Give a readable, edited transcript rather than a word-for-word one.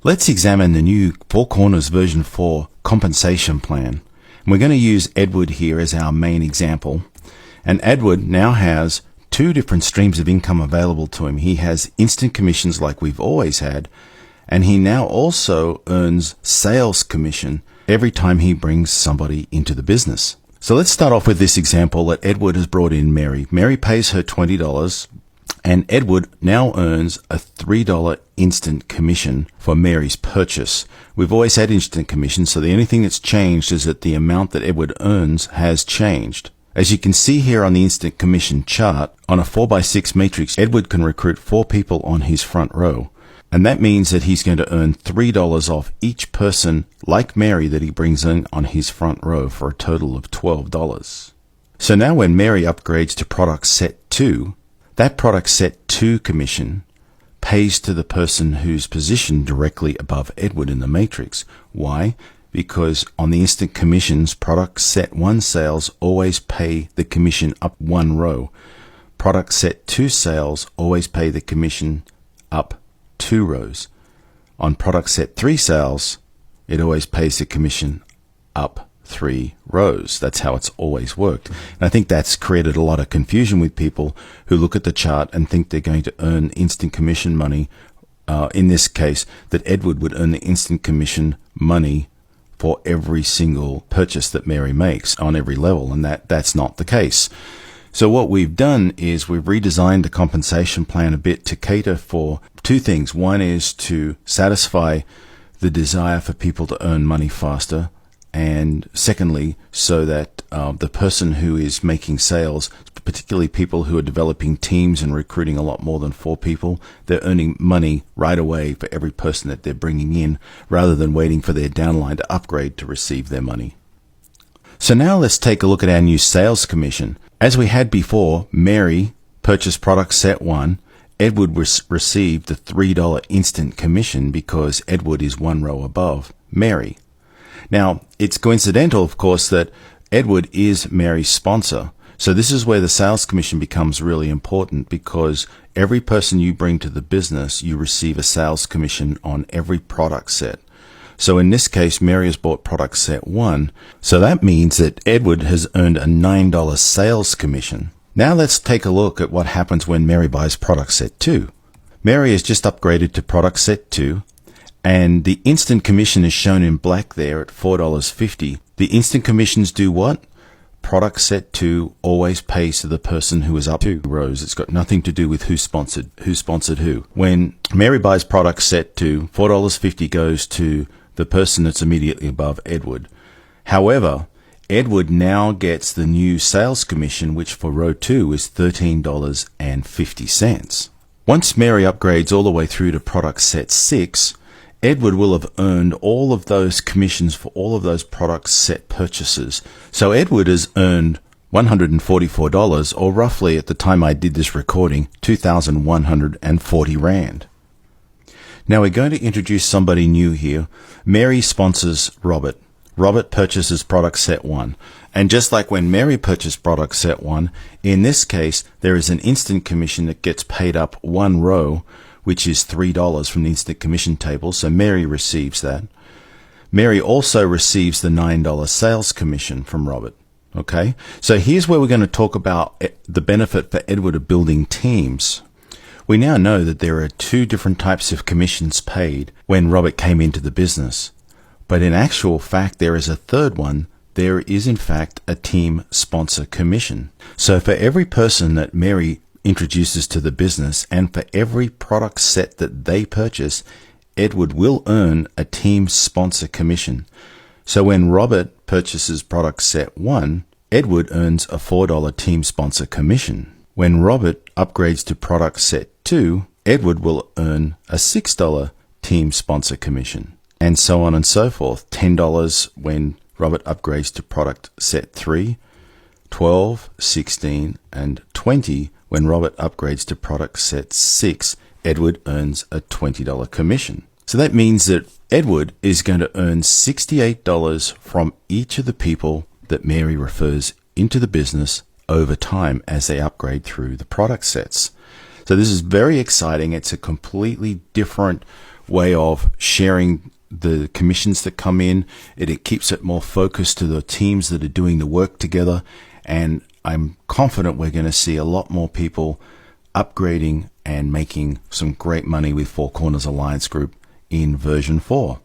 Let's examine the new 4Corners version 4 compensation plan. And we're going to use Edward here as our main example. And Edward now has two different streams of income available to him. He has instant commissions like we've always had, and he now also earns sales commission every time he brings somebody into the business. So let's start off with this example that Edward has brought in Mary. Mary pays her $20, and Edward now earns a $3 instant commission for Mary's purchase. We've always had instant commission, so the only thing that's changed is that the amount that Edward earns has changed. As you can see here on the instant commission chart, on a 4x6 matrix, Edward can recruit 4 people on his front row. And that means that he's going to earn $3 off each person like Mary that he brings in on his front row for a total of $12. So now when Mary upgrades to product set 2, that product set 2 commission pays to the person who's positioned directly above Edward in the matrix. Why? Because on the instant commissions, product set 1 sales always pay the commission up 1 row. Product set 2 sales always pay the commission up 2 rows. On product set 3 sales, it always pays the commission up 3 rows. That's how it's always worked. And I think that's created a lot of confusion with people who look at the chart and think they're going to earn instant commission money. In this case, that Edward would earn the instant commission money for every single purchase that Mary makes on every level, and that's not the case. So what we've done is we've redesigned the compensation plan a bit to cater for 2 things. One is to satisfy the desire for people to earn money faster, and secondly, so that the person who is making sales, particularly people who are developing teams and recruiting a lot more than 4 people, they're earning money right away for every person that they're bringing in, rather than waiting for their downline to upgrade to receive their money. So now let's take a look at our new sales commission. As we had before, Mary purchased product set 1. Edward received the $3 instant commission because Edward is 1 row above Mary. Now, it's coincidental, of course, that Edward is Mary's sponsor. So this is where the sales commission becomes really important, because every person you bring to the business, you receive a sales commission on every product set. So in this case, Mary has bought product set 1. So that means that Edward has earned a $9 sales commission. Now let's take a look at what happens when Mary buys product set 2. Mary has just upgraded to product set 2. And the instant commission is shown in black there at $4.50. The instant commissions do what? Product set 2 always pays to the person who is up 2 rows. It's got nothing to do with who sponsored who. When Mary buys product set 2, $4.50 goes to the person that's immediately above Edward. However, Edward now gets the new sales commission, which for row 2 is $13.50. Once Mary upgrades all the way through to product set 6, Edward will have earned all of those commissions for all of those product set purchases. So Edward has earned $144, or roughly at the time I did this recording, 2,140 Rand. Now we're going to introduce somebody new here. Mary sponsors Robert. Robert purchases product set 1. And just like when Mary purchased product set 1, in this case, there is an instant commission that gets paid up 1 row, which is $3 from the instant commission table, so Mary receives that. Mary also receives the $9 sales commission from Robert. Okay, so here's where we're going to talk about the benefit for Edward of building teams. We now know that there are 2 different types of commissions paid when Robert came into the business. But in actual fact, there is a third one. There is, in fact, a team sponsor commission. So for every person that Mary introduces to the business, and for every product set that they purchase, Edward will earn a team sponsor commission. So when Robert purchases product set 1, Edward earns a $4 team sponsor commission. When Robert upgrades to product set 2, Edward will earn a $6 team sponsor commission, and so on and so forth. $10 when Robert upgrades to product set 3, 12, 16, and 20 when Robert upgrades to product set 6. Edward earns a $20 commission. So that means that Edward is going to earn $68 from each of the people that Mary refers into the business over time as they upgrade through the product sets. So this is very exciting. It's a completely different way of sharing the commissions that come in. It keeps it more focused to the teams that are doing the work together. And I'm confident we're going to see a lot more people upgrading and making some great money with 4 Corners Alliance Group in version 4.